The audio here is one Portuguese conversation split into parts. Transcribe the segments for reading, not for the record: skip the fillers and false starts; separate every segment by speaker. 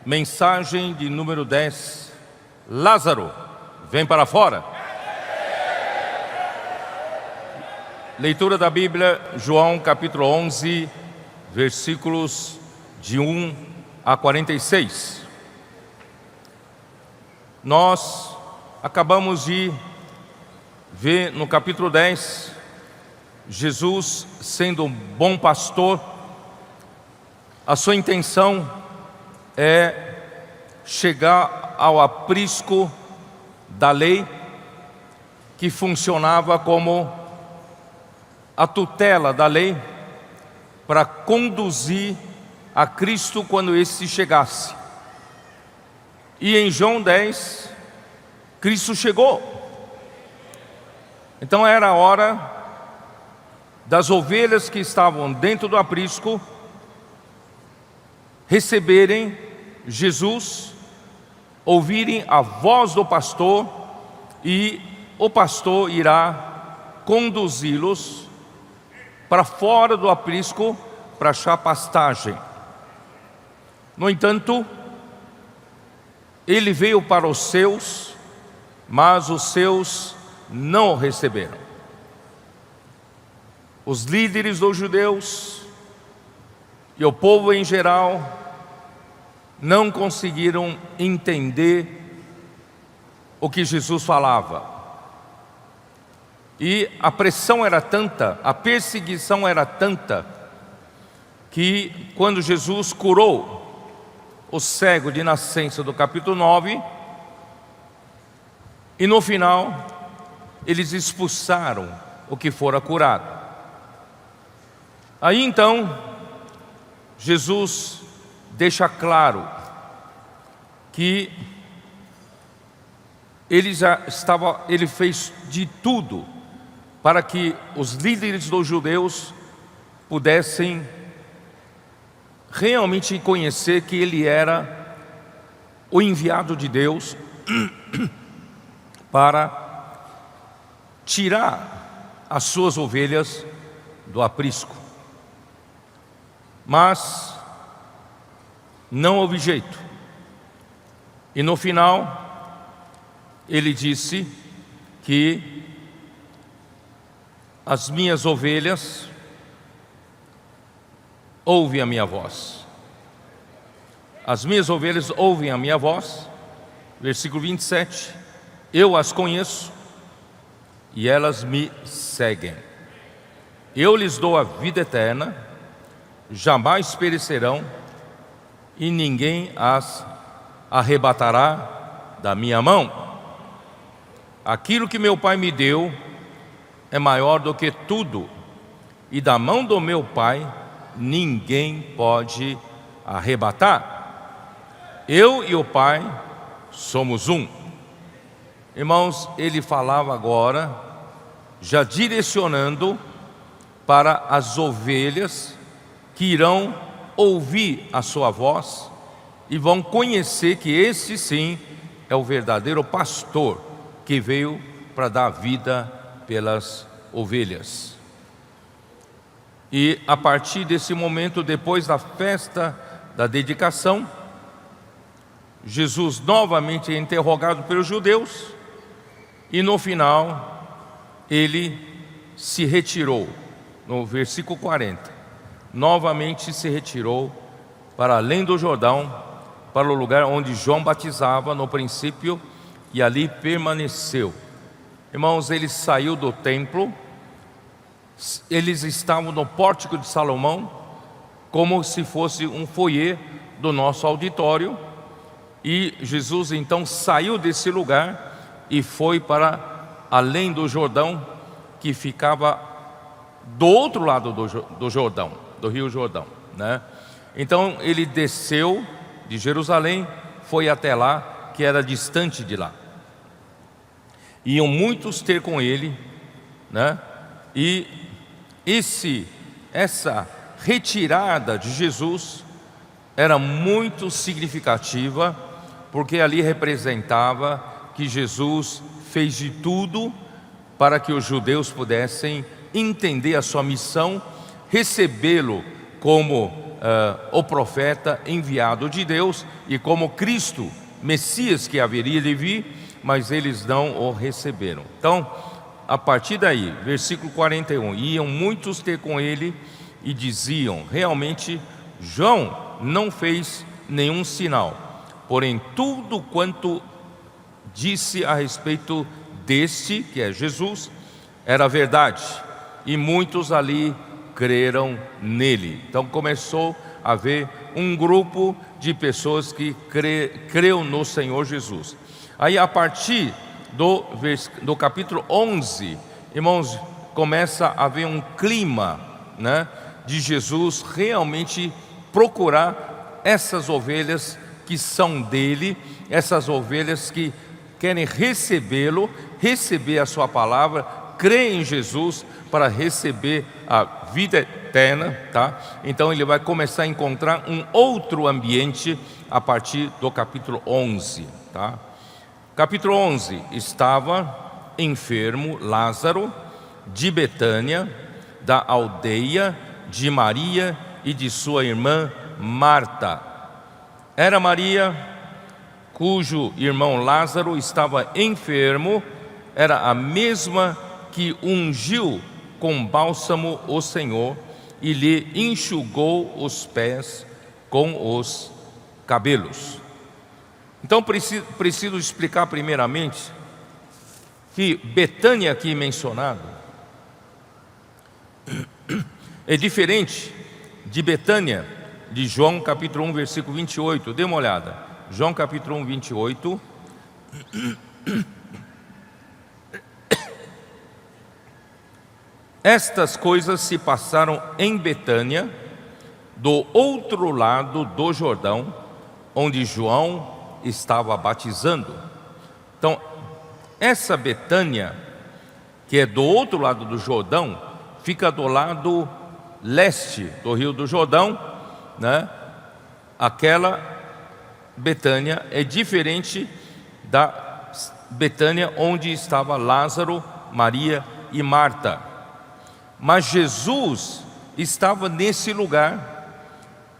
Speaker 1: Mensagem de número 10. Lázaro, vem para fora. Leitura da Bíblia, João capítulo 11, versículos de 1 a 46. Nós acabamos de ver no capítulo 10, Jesus sendo um bom pastor. A sua intenção é chegar ao aprisco da lei, que funcionava como a tutela da lei para conduzir a Cristo quando esse chegasse. E em João 10, Cristo chegou. Então era a hora das ovelhas que estavam dentro do aprisco receberem Jesus, ouvirem a voz do pastor, e o pastor irá conduzi-los para fora do aprisco para achar pastagem. No entanto, ele veio para os seus, mas os seus não o receberam. Os líderes dos judeus e o povo em geral não conseguiram entender o que Jesus falava. E a pressão era tanta, a perseguição era tanta, que quando Jesus curou o cego de nascença do capítulo 9, e no final eles expulsaram o que fora curado. Aí então Jesus deixa claro que ele fez de tudo para que os líderes dos judeus pudessem realmente conhecer que ele era o enviado de Deus para tirar as suas ovelhas do aprisco. Mas não houve jeito. E no final, ele disse que as minhas ovelhas ouvem a minha voz. As minhas ovelhas ouvem a minha voz. Versículo 27. Eu as conheço e elas me seguem. Eu lhes dou a vida eterna, jamais perecerão, e ninguém as arrebatará da minha mão. Aquilo que meu Pai me deu é maior do que tudo, e da mão do meu Pai ninguém pode arrebatar. Eu e o Pai somos um. Irmãos, ele falava agora, já direcionando para as ovelhas que irão ouvir a sua voz e vão conhecer que esse sim é o verdadeiro pastor que veio para dar vida pelas ovelhas. E a partir desse momento, depois da festa da dedicação, Jesus novamente é interrogado pelos judeus e no final ele se retirou. No versículo 40, novamente se retirou para além do Jordão, para o lugar onde João batizava no princípio, e ali permaneceu. Irmãos, ele saiu do templo, eles estavam no pórtico de Salomão, como se fosse um foyer do nosso auditório, e Jesus então saiu desse lugar e foi para além do Jordão, que ficava do outro lado do Jordão, do Rio Jordão, né? Então ele desceu de Jerusalém, foi até lá, que era distante de lá. Iam muitos ter com ele, né? E essa retirada de Jesus era muito significativa, porque ali representava que Jesus fez de tudo para que os judeus pudessem entender a sua missão, recebê-lo como o profeta enviado de Deus e como Cristo, Messias que haveria de vir, mas eles não o receberam. Então, a partir daí, versículo 41, iam muitos ter com ele e diziam: realmente João não fez nenhum sinal, porém tudo quanto disse a respeito deste, que é Jesus, era verdade, e muitos ali creram nele. Então começou a haver um grupo de pessoas que creu no Senhor Jesus. Aí a partir do capítulo 11, irmãos, começa a haver um clima, né, de Jesus realmente procurar essas ovelhas que são dele, essas ovelhas que querem recebê-lo, receber a sua palavra, crer em Jesus para receber a vida eterna, tá? Então ele vai começar a encontrar um outro ambiente a partir do capítulo 11, tá? Capítulo 11, estava enfermo Lázaro de Betânia, da aldeia de Maria e de sua irmã Marta. Era Maria, cujo irmão Lázaro estava enfermo, era a mesma que ungiu com bálsamo o Senhor e lhe enxugou os pés com os cabelos. Então preciso explicar primeiramente que Betânia aqui mencionado é diferente de Betânia de João capítulo 1 versículo 28. Dê uma olhada, João capítulo 1 28. Estas coisas se passaram em Betânia, do outro lado do Jordão, onde João estava batizando. Então, essa Betânia, que é do outro lado do Jordão, fica do lado leste do Rio do Jordão, né? Aquela Betânia é diferente da Betânia onde estava Lázaro, Maria e Marta. Mas Jesus estava nesse lugar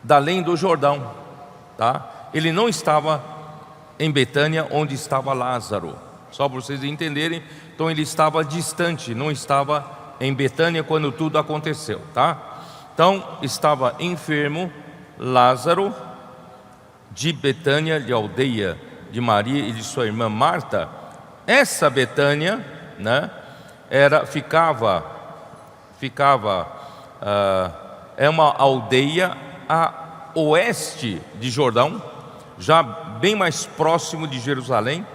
Speaker 1: da além do Jordão, tá? Ele não estava em Betânia onde estava Lázaro, só para vocês entenderem. Então ele estava distante, não estava em Betânia quando tudo aconteceu, tá? Então estava enfermo Lázaro de Betânia, de aldeia de Maria e de sua irmã Marta. Essa Betânia, né, é uma aldeia a oeste de Jordão, já bem mais próximo de Jerusalém.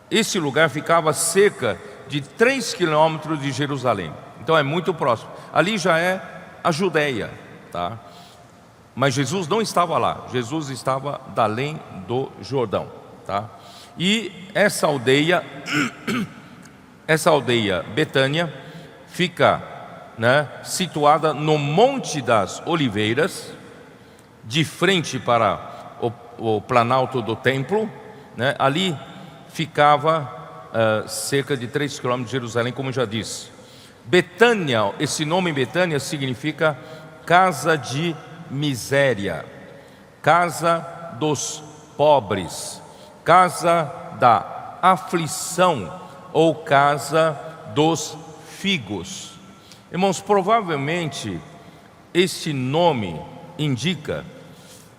Speaker 1: Esse lugar ficava a cerca de 3 quilômetros de Jerusalém, então é muito próximo. Ali já é a Judéia, tá? Mas Jesus não estava lá, Jesus estava da além do Jordão, tá? E essa aldeia Betânia fica, né, situada no Monte das Oliveiras, de frente para o planalto do templo, né? Ali ficava cerca de 3 quilômetros de Jerusalém, como já disse. Betânia, esse nome Betânia significa casa de miséria, casa dos pobres, casa da aflição ou casa dos figos. Irmãos, provavelmente este nome indica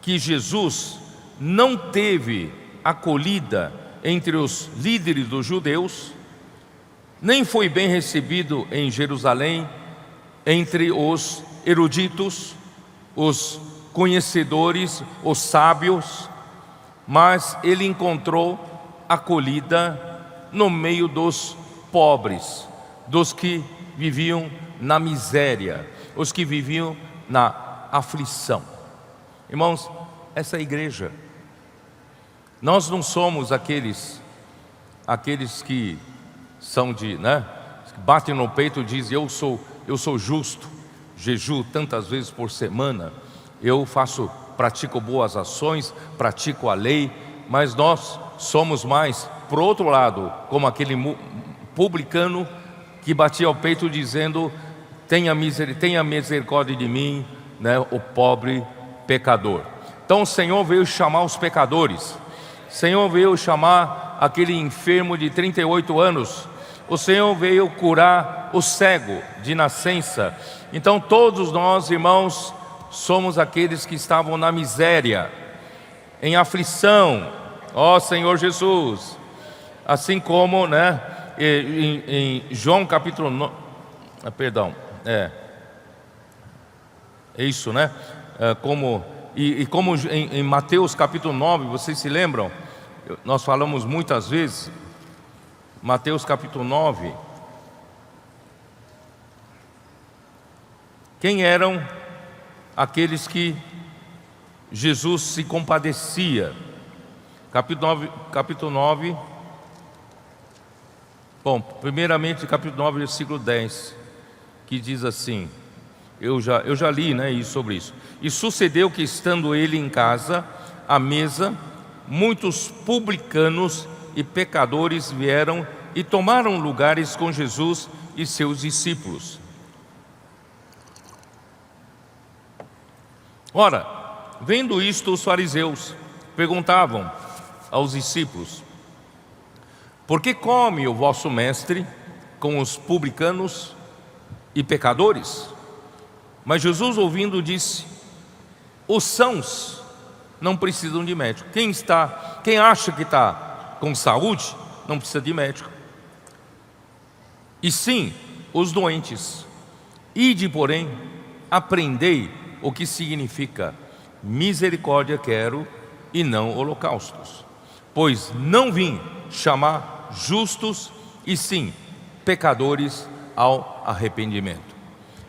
Speaker 1: que Jesus não teve acolhida entre os líderes dos judeus, nem foi bem recebido em Jerusalém entre os eruditos, os conhecedores, os sábios, mas ele encontrou acolhida no meio dos pobres, dos que viviam na miséria, os que viviam na aflição. Irmãos, essa é a igreja. Nós não somos aqueles que são que batem no peito e dizem: eu sou justo, jejuo tantas vezes por semana, eu pratico boas ações, pratico a lei. Mas nós somos mais, por outro lado, como aquele publicano que batia o peito dizendo: tenha misericórdia de mim, né, o pobre pecador. Então o Senhor veio chamar os pecadores, o Senhor veio chamar aquele enfermo de 38 anos, o Senhor veio curar o cego de nascença. Então todos nós, irmãos, somos aqueles que estavam na miséria, em aflição, ó Senhor Jesus. Assim como, né, em João capítulo 9, é isso, né? Como em Mateus capítulo 9, vocês se lembram? Nós falamos muitas vezes, Mateus capítulo 9. Quem eram aqueles que Jesus se compadecia? Capítulo 9. Bom, primeiramente capítulo 9, versículo 10, que diz assim, eu já li, né, sobre isso. E sucedeu que, estando ele em casa, à mesa, muitos publicanos e pecadores vieram e tomaram lugares com Jesus e seus discípulos. Ora, vendo isto, os fariseus perguntavam aos discípulos: por que come o vosso mestre com os publicanos e pecadores? Mas Jesus, ouvindo, disse: os sãos não precisam de médico. Quem acha que está com saúde não precisa de médico, e sim os doentes. Ide, porém, aprendei o que significa misericórdia quero e não holocaustos, pois não vim chamar justos, e sim pecadores ao arrependimento.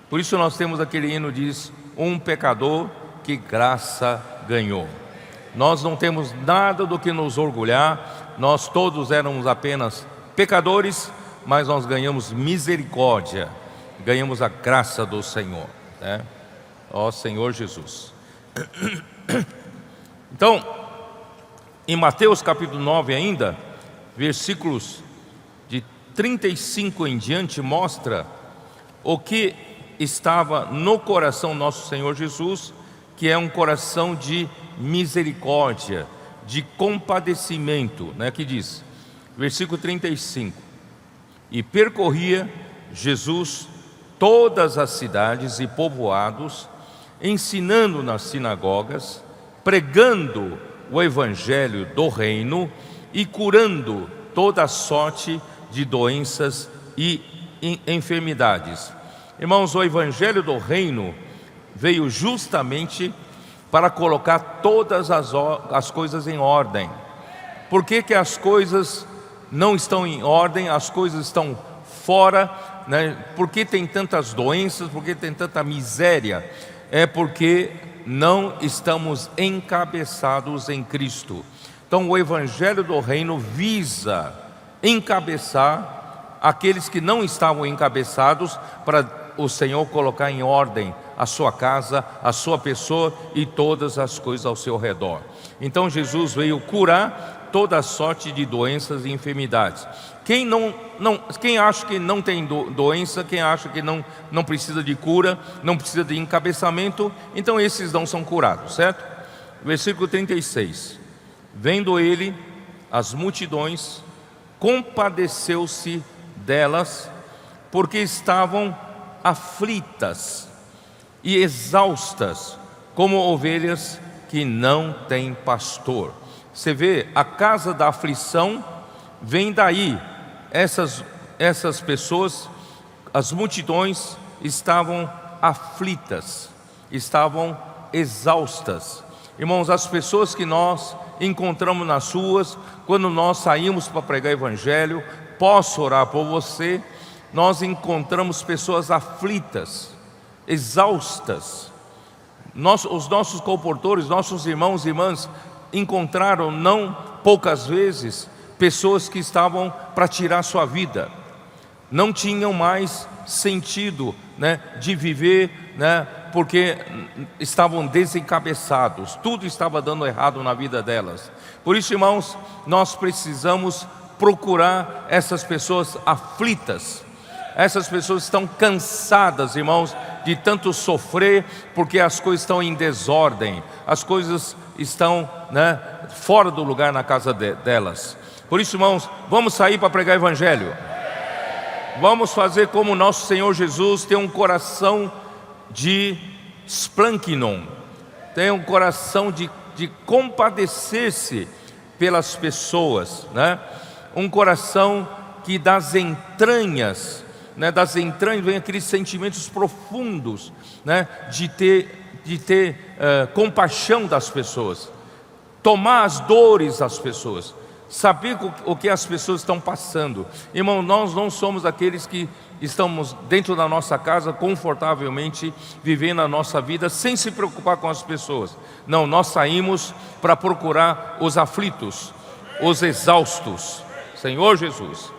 Speaker 1: Por isso nós temos aquele hino que diz: um pecador que graça ganhou. Nós não temos nada do que nos orgulhar, nós todos éramos apenas pecadores, mas nós ganhamos misericórdia, ganhamos a graça do Senhor, né? Ó Senhor Jesus. Então, em Mateus capítulo 9 ainda, versículos de 35 em diante, mostra o que estava no coração nosso Senhor Jesus, que é um coração de misericórdia, de compadecimento, né? Que diz, versículo 35: e percorria Jesus todas as cidades e povoados, ensinando nas sinagogas, pregando o evangelho do reino e curando toda sorte de doenças e enfermidades. Irmãos, o evangelho do reino veio justamente para colocar todas as coisas em ordem. Por que as coisas não estão em ordem? As coisas estão fora, né? Por que tem tantas doenças? Por que tem tanta miséria? É porque não estamos encabeçados em Cristo. Então o evangelho do reino visa encabeçar aqueles que não estavam encabeçados, para o Senhor colocar em ordem a sua casa, a sua pessoa e todas as coisas ao seu redor. Então Jesus veio curar toda sorte de doenças e enfermidades. Quem acha que não tem doença, quem acha que não precisa de cura, não precisa de encabeçamento, então esses não são curados, certo? Versículo 36: vendo ele as multidões, compadeceu-se delas, porque estavam aflitas e exaustas, como ovelhas que não têm pastor. Você vê, a casa da aflição vem daí. Essas pessoas, as multidões, estavam aflitas, estavam exaustas. Irmãos, as pessoas que nós encontramos nas ruas, quando nós saímos para pregar o evangelho, posso orar por você, nós encontramos pessoas aflitas, exaustas. Os nossos comportores, nossos irmãos e irmãs, encontraram não poucas vezes pessoas que estavam para tirar sua vida, não tinham mais sentido, né, de viver, né, porque estavam desencabeçados, tudo estava dando errado na vida delas. Por isso, irmãos, nós precisamos procurar essas pessoas aflitas, Essas pessoas estão cansadas, irmãos, de tanto sofrer, porque as coisas estão em desordem, as coisas estão, né, fora do lugar na casa delas. Por isso, irmãos, vamos sair para pregar o evangelho. Vamos fazer como o nosso Senhor Jesus, ter um coração de splankinon, ter um coração de compadecer-se pelas pessoas, né? Um coração que das entranhas vem aqueles sentimentos profundos, né? De ter compaixão das pessoas, tomar as dores das pessoas, saber o que as pessoas estão passando. Irmão, nós não somos aqueles que estamos dentro da nossa casa confortavelmente vivendo a nossa vida sem se preocupar com as pessoas. Não, nós saímos para procurar os aflitos, os exaustos. Senhor Jesus,